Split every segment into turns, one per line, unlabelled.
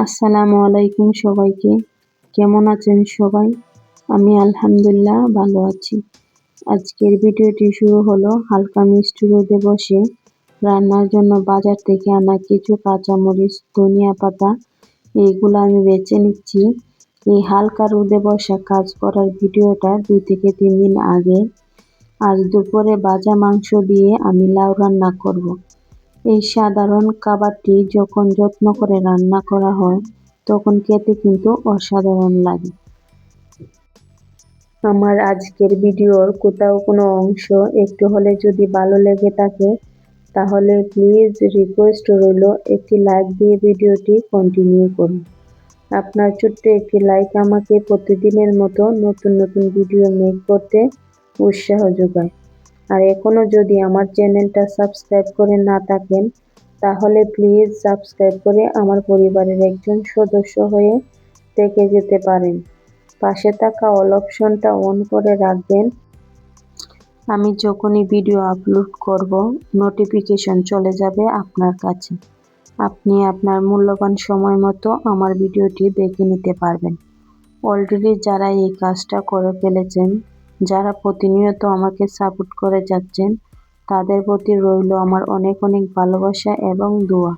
আসসালামু আলাইকুম সবাইকে। কেমন আছেন সবাই? আমি আলহামদুলিল্লাহ ভালো আছি। আজকের ভিডিওটি শুরু হলো হালকা মিষ্টি রোদে বসে রান্নার জন্য বাজার থেকে আনা কিছু কাঁচামরিচ, ধনিয়া পাতা এইগুলো আমি বেছে নিচ্ছি। এই হালকা রোদে বসা কাজ করার ভিডিওটা 2 থেকে 3 দিন আগে। আজ দুপুরে ভাজা মাংস দিয়ে আমি লাউ রান্না করব। এই সাধারণ খাবারটি যখন যত্ন করে রান্না করা হয় তখন খেতে কিন্তু অসাধারণ লাগে। আমার আজকের ভিডিওর কোথাও কোনো অংশ একটু হলে যদি ভালো লেগে থাকে তাহলে প্লিজ রিকোয়েস্ট রইল একটি লাইক দিয়ে ভিডিওটি কন্টিনিউ করুন। আপনার ছোট্ট একটি লাইক আমাকে প্রতিদিনের মতো নতুন নতুন ভিডিও মেক করতে উৎসাহ যোগায়। আর এখনও যদি আমার চ্যানেলটা সাবস্ক্রাইব করে না থাকেন তাহলে প্লিজ সাবস্ক্রাইব করে আমার পরিবারের একজন সদস্য হয়ে থেকে যেতে পারেন। পাশে থাকা অল অপশনটা অন করে রাখবেন। আমি যখনই ভিডিও আপলোড করব নোটিফিকেশন চলে যাবে আপনার কাছে। আপনি আপনার মূল্যবান সময় মতো আমার ভিডিওটি দেখে নিতে পারবেন। অলরেডি যারা এই কাজটা করে ফেলেছেন, যারা প্রতিনিয়ত আমাকে সাপোর্ট করে যাচ্ছেন, তাদের প্রতি রইল আমার অনেক অনেক ভালোবাসা এবং দোয়া।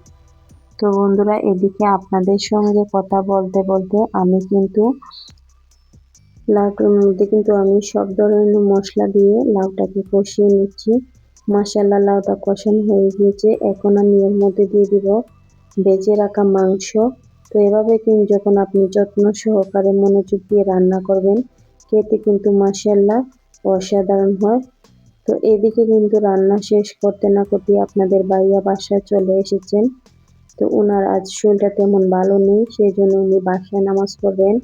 তো বন্ধুরা, এদিকে আপনাদের সঙ্গে কথা বলতে বলতে আমি কিন্তু লাউটার মধ্যে আমি সব ধরনের মশলা দিয়ে লাউটাকে কষিয়ে নিচ্ছি। মাশাআল্লাহ, লাউটা কষানো হয়ে গিয়েছে। এখন আমি এর মধ্যে দিয়ে দিব ভেজে রাখা মাংস। তো এভাবে যখন আপনি যত্ন সহকারে মনোযোগ দিয়ে রান্না করবেন খেতে কিন্তু মাশাআল্লাহ অসাধারণ হয়। তো এদিকে রান্না শেষ করতে না করতে আপনাদের ভাইয়া বাসায় চলে এসেছেন। তো ওনার আজ শরীরটা তেমন ভালো নেই, সেই জন্য উনি বাসায় নামাজ পড়বেন।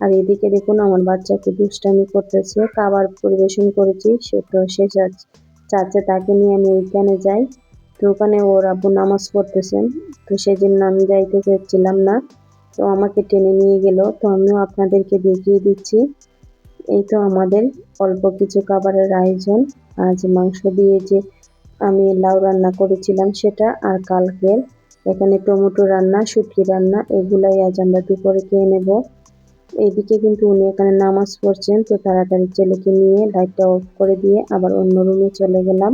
আর এদিকে দেখুন আমার বাচ্চাকে দুষ্টামি করতেছে। খাবার পরিবেশন করেছি, সে চাচ্ছে তাকে নিয়ে আমি ওইখানে যাই। তো ওখানে ওর আব্বু নামাজ পড়তেছেন, তো সেজন্য আমি যাইতে চাচ্ছিলাম না। তো আমাকে টেনে নিয়ে গেল। তো আমিও আপনাদেরকে দেখিয়ে দিচ্ছি। এই তো আমাদের অল্প কিছু খাবারের আয়োজন। আজ মাংস দিয়ে যে আমি লাউ রান্না করেছিলাম সেটা, আর কালকের এখানে টমেটো রান্না, শুটকি রান্না, এগুলাই আজ আমরা দুপুরে খেয়ে নেব। এইদিকে উনি এখানে নামাজ পড়ছেন। তো তাড়াতাড়ি ছেলেকে নিয়ে লাইটটা অফ করে দিয়ে আবার অন্য রুমে চলে গেলাম।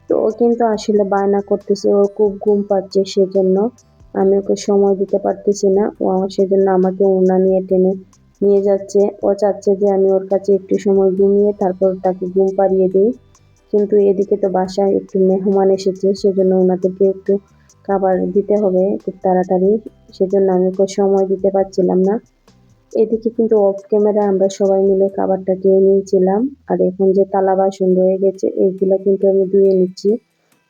তো ও আসলে বায়না করতেছে, ওর খুব ঘুম পাচ্ছে, সেজন্য আমি ওকে সময় দিতে পারতেছি না। ও সেজন্য আমাকে ওড়না নিয়ে টেনে নিয়ে যাচ্ছে। ও চাচ্ছে যে আমি ওর কাছে একটু সময় ঘুমিয়ে তারপর তাকে ঘুম পাড়িয়ে দিই। কিন্তু এদিকে তো বাসায় একটু মেহমান এসেছে, সেজন্য ওনাদেরকে একটু খাবার দিতে হবে খুব তাড়াতাড়ি, সেজন্য আমি ওকে সময় দিতে পারছিলাম না। এদিকে অফ ক্যামেরা আমরা সবাই মিলে খাবারটা খেয়ে নিয়েছিলাম। আর এখন যে থালা বাসন রয়ে গেছে এইগুলো আমি ধুয়ে নিচ্ছি।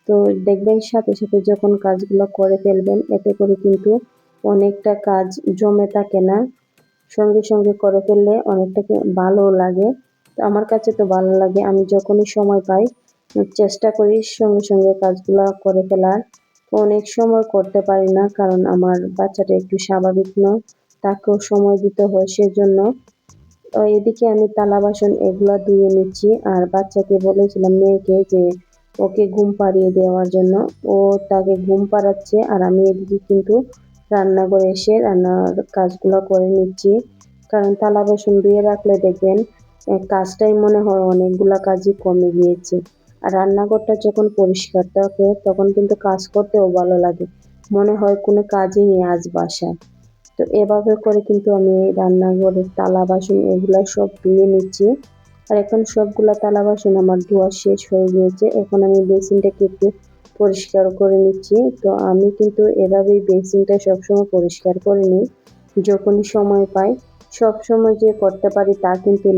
তো দেখবেন সাথে সাথে যখন কাজগুলো করে ফেলবেন এতে করে অনেকটা কাজ জমে থাকে না। সঙ্গে সঙ্গে করে ফেললে অনেকটা ভালো লাগে। তো আমার কাছে তো ভালো লাগে, আমি যখনই সময় পাই চেষ্টা করি সঙ্গে সঙ্গে কাজগুলো করে ফেলার। তো অনেক সময় করতে পারি না, কারণ আমার বাচ্চাটা একটু স্বাভাবিক নয়, তাকেও সময় দিতে হয়, সেজন্য। এদিকে আমি থালা বাসন এগুলা ধুয়ে নিচ্ছি। আর বাচ্চাকে বলেছিলাম, মেয়েকে, যে ওকে ঘুম পাড়িয়ে দেওয়ার জন্য। ও তাকে ঘুম পাড়াচ্ছে আর আমি এদিকে রান্নাঘরে এসে রান্নার কাজগুলো করে নিচ্ছি। কারণ থালা বাসন ধুয়ে রাখলে দেখবেন কাজটাই মনে হয় অনেকগুলা কাজই কমে গিয়েছে। আর রান্নাঘরটা যখন পরিষ্কার থাকে তখন কাজ করতেও ভালো লাগে, মনে হয় কোনো কাজই নেই আজ বাসায়। তো এভাবে করে আমি রান্নাঘরের থালা বাসন এগুলা সব ধুয়ে নিচ্ছি। আর এখন সবগুলা থালা বাসন আমার ধোয়া শেষ হয়ে গিয়েছে। এখন আমি বেসিনটাকে একটু পরিষ্কার করে নিচ্ছি। তো আমি এভাবেই বেসিনটা সবসময় পরিষ্কার করে নিই যখনই সময় পাই। সবসময় যে করতে পারি তা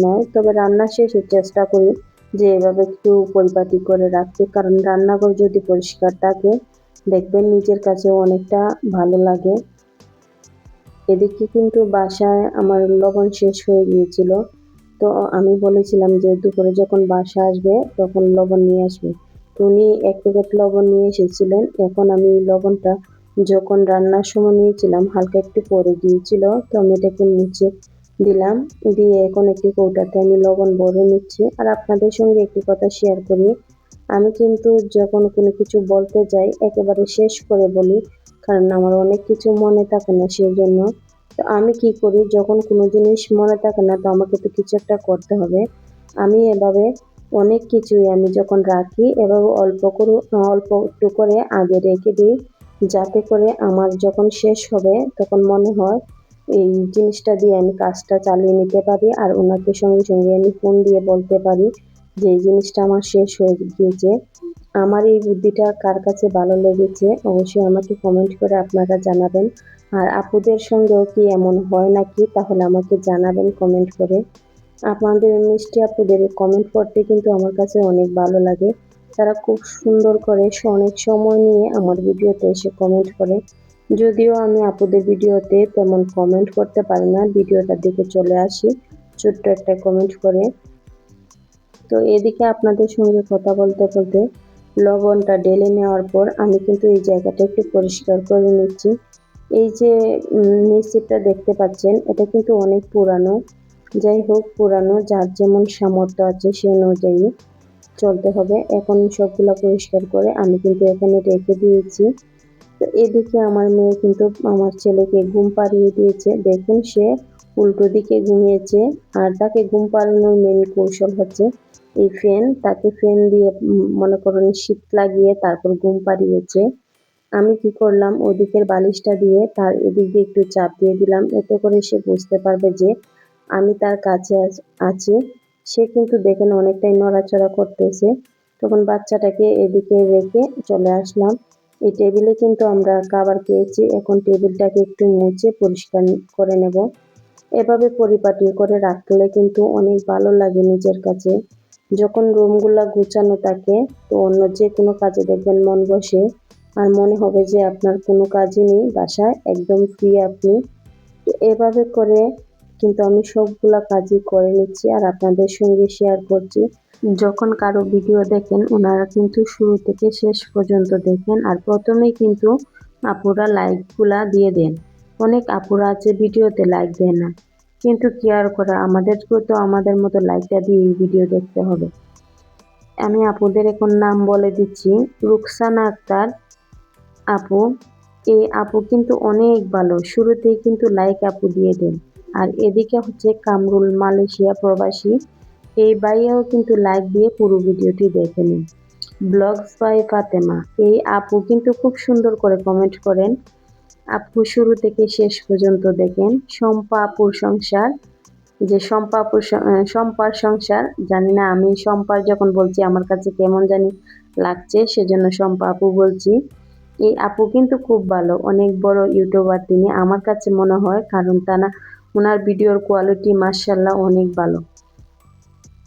নয়, তবে রান্না শেষে চেষ্টা করি যে এভাবে একটু পরিপাটি করে রাখতে, কারণ রান্নাঘর যদি পরিষ্কার থাকে দেখবেন নিজের কাছেও অনেকটা ভালো লাগে। এদিকে বাসায় আমার লবণ শেষ হয়ে গিয়েছিল। তো আমি বলেছিলাম যে দুপুরে যখন বাসা আসবে তখন লবণ নিয়ে আসবে। তো উনি 1 প্যাকেট লবণ নিয়ে এসেছিলেন। এখন আমি লবণটা যখন রান্নার সময় নিয়েছিলাম হালকা একটু পড়ে গিয়েছিল, তো আমি এটাকে মুছে দিলাম। দিয়ে এখন একটি কৌটাতে আমি লবণ ভরে নিচ্ছি। আর আপনাদের সঙ্গে একটি কথা শেয়ার করি, আমি যখন কোনো কিছু বলতে যাই একেবারে শেষ করে বলি, কারণ আমার অনেক কিছু মনে থাকে না সেজন্য। তো আমি কি করি, যখন কোনো জিনিস মনে থাকে না তো আমাকে তো কিছু একটা করতে হবে। আমি এভাবে অনেক কিছুই আমি যখন রাখি এভাবে অল্প একটু করে আগে রেখে দিই, যাতে করে আমার যখন শেষ হবে তখন মনে হয় এই জিনিসটা দিয়ে আমি কাজটা চালিয়ে নিতে পারি, আর ওনাকে সঙ্গে সঙ্গে আমি ফোন দিয়ে বলতে পারি যে এই জিনিসটা আমার শেষ হয়ে গিয়েছে। আমার এই বুদ্ধিটা কার কাছে ভালো লেগেছে অবশ্যই আমাকে কমেন্ট করে আপনারা জানাবেন। আর আপুদের সঙ্গেও কি এমন হয় নাকি, তাহলে আমাকে জানাবেন কমেন্ট করে। আপনাদের মিষ্টি আপুদের কমেন্ট পড়তে কিন্তু আমার কাছে অনেক ভালো লাগে। তারা খুব সুন্দর করে অনেক সময় নিয়ে আমার ভিডিওতে এসে কমেন্ট করে। যদিও আমি আপুদের ভিডিওতে তেমন কমেন্ট করতে পারি না, ভিডিওটা দেখে চলে আসি ছোট্ট একটা কমেন্ট করে। তো এদিকে আপনাদের সঙ্গে কথা বলতে বলতে লবণটা ঢেলে নেওয়ার পর আমি কিন্তু এই জায়গাটা একটু পরিষ্কার করে নিচ্ছি। এই যে মিষ্টিটা দেখতে পাচ্ছেন এটা কিন্তু অনেক পুরানো। যাই হোক, পুরানো যার যেমন সামর্থ্য আছে সে অনুযায়ী চলতে হবে। এখন সবগুলা পরিষ্কার করে আমি কিন্তু এখানে রেখে দিয়েছি। তো এদিকে আমার মেয়ে কিন্তু আমার ছেলেকে ঘুম পাড়িয়ে দিয়েছে। দেখুন সে উল্টো দিকে ঘুমিয়েছে। আর তাকে ঘুম পাড়ানোর মেন কৌশল হচ্ছে এই ফ্যান। তাকে ফ্যান দিয়ে মনে করুন শীত লাগিয়ে তারপর ঘুম পাড়িয়েছে। আমি কি করলাম, ওদিকের বালিশটা দিয়ে তার এদিক দিয়ে একটু চাপ দিয়ে দিলাম, এতে করে সে বুঝতে পারবে যে আমি তার কাছে আছি। সে কিন্তু দেখেন অনেকটাই নড়াচড়া করতেছে। তখন বাচ্চাটাকে এদিকে রেখে চলে আসলাম। এই টেবিলে কিন্তু আমরা খাবার খেয়েছি, এখন টেবিলটাকে একটু মুছে পরিষ্কার করে নেব। এভাবে পরিপাটি করে রাখলে কিন্তু অনেক ভালো লাগে নিজের কাছে। যখন রুমগুলা গুছানো থাকে তো অন্য যে কোনো কাজে দেখবেন মন বসে, আর মনে হবে যে আপনার কোনো কাজই নেই বাসায়, একদম ফ্রি আপনি। তো এভাবে করে কিন্তু আমি সবগুলা কাজই করে নিচ্ছি আর আপনাদের সঙ্গে শেয়ার করছি। যখন কারো ভিডিও দেখেন ওনারা কিন্তু শুরু থেকে শেষ পর্যন্ত দেখেন, আর প্রথমেই কিন্তু আপুরা লাইকগুলা দিয়ে দেন। অনেক আপুরা আছে ভিডিওতে লাইক দেয় না, কিন্তু কি আর করা, আমাদেরকেও তো আমাদের মতো লাইকটা দিয়ে ভিডিও দেখতে হবে। আমি আপুদের এখন নাম বলে দিচ্ছি। রুকসানা আক্তার আপু, এই আপু কিন্তু অনেক ভালো, শুরুতেই কিন্তু লাইক আপু দিয়ে দেন। আর এদিকে হচ্ছে কামরুল, মালয়েশিয়া প্রবাসী, এই ভাইয়াও কিন্তু লাইক দিয়ে পুরো ভিডিওটি দেখে নিন। ব্লগস বাই ফাতেমা, এই আপু কিন্তু খুব সুন্দর করে কমেন্ট করেন। আপু শুরু থেকে শেষ পর্যন্ত দেখেন। শম্পা আপুর সংসার, যে শম্পার সংসার, জানি না আমি শম্পার যখন বলছি আমার কাছে কেমন জানি লাগছে, সেজন্য শম্পা আপু বলছি। এই আপু কিন্তু খুব ভালো, অনেক বড় ইউটিউবার তিনি আমার কাছে মনে হয়, কারণ ওনার ভিডিওর কোয়ালিটি মাশাআল্লাহ অনেক ভালো।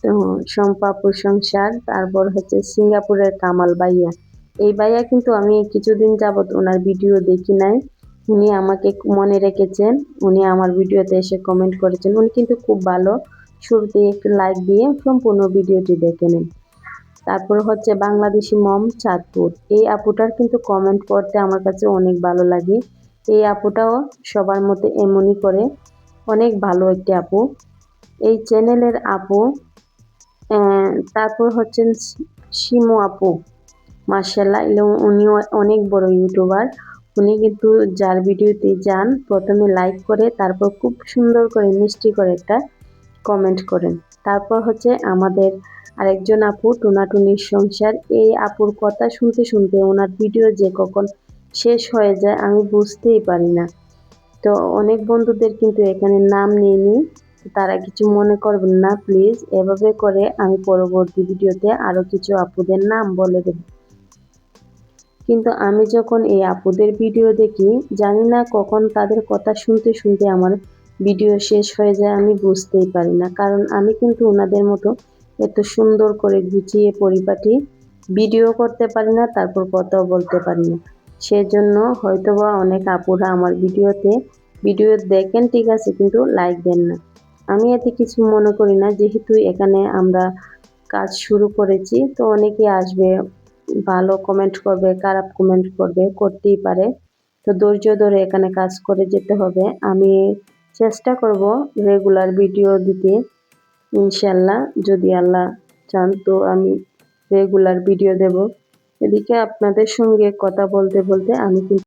তো শম্পা আপুর সংসার, তারপর হচ্ছে সিঙ্গাপুরের কামাল ভাইয়া। এই ভাইয়া কিন্তু আমি কিছুদিন যাবত ওনার ভিডিও দেখি নাই, উনি আমাকে মনে রেখেছেন, উনি আমার ভিডিওতে এসে কমেন্ট করেছেন। উনি কিন্তু খুব ভালো, শুরুতে একটু লাইক দিয়ে সম্পূর্ণ ভিডিওটি দেখে নেন। তারপর হচ্ছে বাংলাদেশি মম চাঁদপুর, এই আপুটার কিন্তু কমেন্ট করতে আমার কাছে অনেক ভালো লাগে। এই আপুটাও সবার মতো এমনই করে, অনেক ভালো একটি আপু, এই চ্যানেলের আপু। তারপর হচ্ছেন শিমু আপু, মার্শাল্লাহ উনিও অনেক বড় ইউটিউবার। উনি কিন্তু যার ভিডিওতে যান প্রথমে লাইক করে, তারপর খুব সুন্দর করে মিষ্টি করে একটা কমেন্ট করেন। তারপর হচ্ছে আমাদের আরেকজন আপু, টুনাটুনির সংসার, এই আপুর কথা শুনতে শুনতে ওনার ভিডিও যে কখন শেষ হয়ে যায় আমি বুঝতেই পারি না। তো অনেক বন্ধুদের কিন্তু এখানে নাম নিইনি, তারা কিছু মনে করবেন না প্লিজ। এভাবে করে আমি পরবর্তী ভিডিওতে আরো কিছু আপুদের নাম বলে দেব। কিন্তু আমি যখন এই আপুদের ভিডিও দেখি, জানি না কখন তাদের কথা শুনতে শুনতে আমার ভিডিও শেষ হয়ে যায়, আমি বুঝতেই পারি না। কারণ আমি কিন্তু ওনাদের মতো এত সুন্দর করে গুছিয়ে পরিপাটি ভিডিও করতে পারি না, তারপর কথাও বলতে পারি না। সেজন্য হয়তোবা অনেক আপুরা আমার ভিডিও দেখেন ঠিক আছে, কিন্তু লাইক দেন না। আমি এতে কিছু মনে করি না, যেহেতু এখানে আমরা কাজ শুরু করেছি তো অনেকে আসবে, ভালো কমেন্ট করবে, খারাপ কমেন্ট করবে, করতেই পারে। তো ধৈর্য ধরে এখানে কাজ করে যেতে হবে। আমি চেষ্টা করব রেগুলার ভিডিও দিতে, ইনশাল্লাহ যদি আল্লাহ চান তো আমি রেগুলার ভিডিও দেব। এদিকে আপনাদের সঙ্গে কথা বলতে বলতে আমি কিন্তু